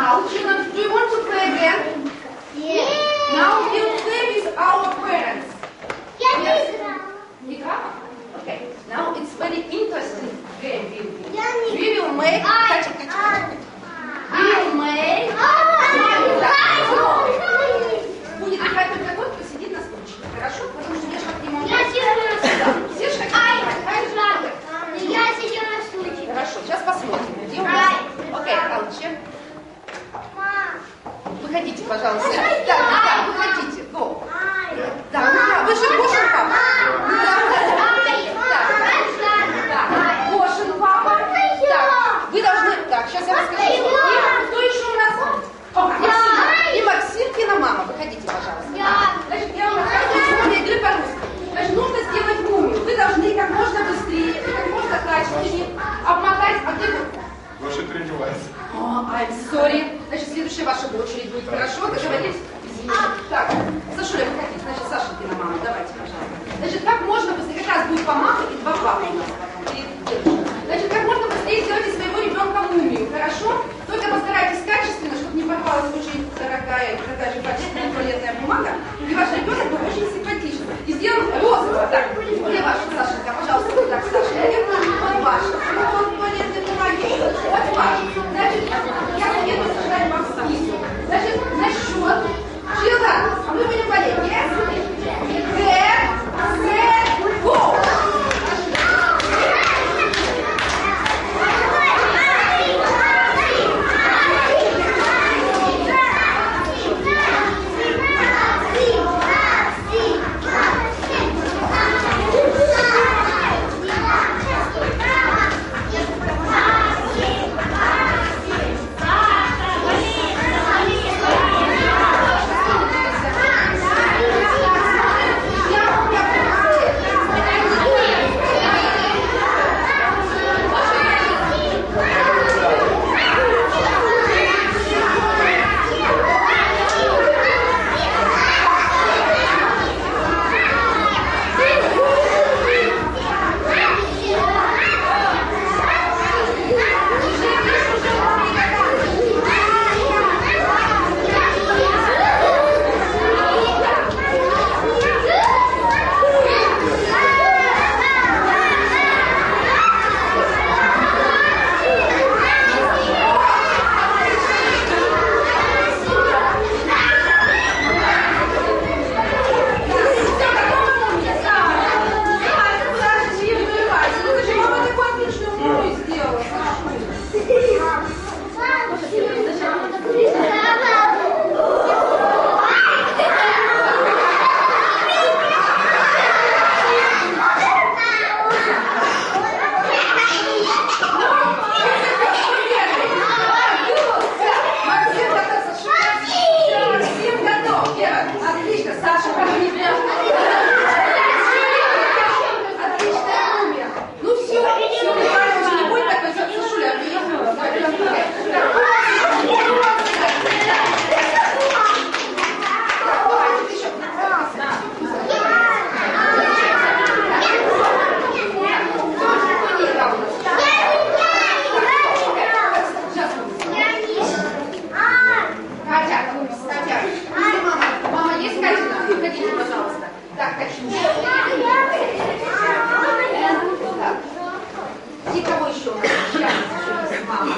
Now, children, do you want to play again? Yes. Now we'll play with our parents. Yes. Игра? Okay. Now it's very interesting game. Я We will make. We will make. Будет играть только тот, кто сидит на стульчике. Хорошо? Потому что я как не могу. Я сижу на стульчике. Сидишь как Я сижу на стульчике. Хорошо, сейчас посмотрим, где у нас. Окей, Алче. Выходите, пожалуйста. Да, выходите. Go. Да, вы же Гошин папа. Да, Гошин папа. Так, вы должны. Так, сейчас я расскажу. И кто еще у нас? О, Максим. И Максимкина мама. Выходите, пожалуйста. Значит, я вам рассказываю сегодня игры по-русски. Значит, нужно сделать мумию. Вы должны как можно быстрее, как можно качественнее обмотать. А где вы? Ваша тренировается. I'm sorry. Значит, следующая ваша очередь будет. Хорошо, договорились? Так, Сашуля, выходите. Значит, Сашенькина мама, давайте, пожалуйста. Значит, как можно быстрее, как раз будет по маму и два папы у нас потом. Значит, как можно быстрее сделайте своего ребенка мумию, хорошо? Только постарайтесь качественно, чтобы не попалась очень дорогая, такая же качественная туалетная бумага, и ваш ребенок был очень симпатичный. И сделаем розовый. Так, где ваша, Сашенька, пожалуйста, так, Саша, вот ваша. Вот туалетной бумаги, вот ваша. Значит, я советую сажать вам снизу. Значит, на счет. Children, а мы будем болеть. Yes? Get, set, go! И кого еще у нас? Сейчас еще есть мама.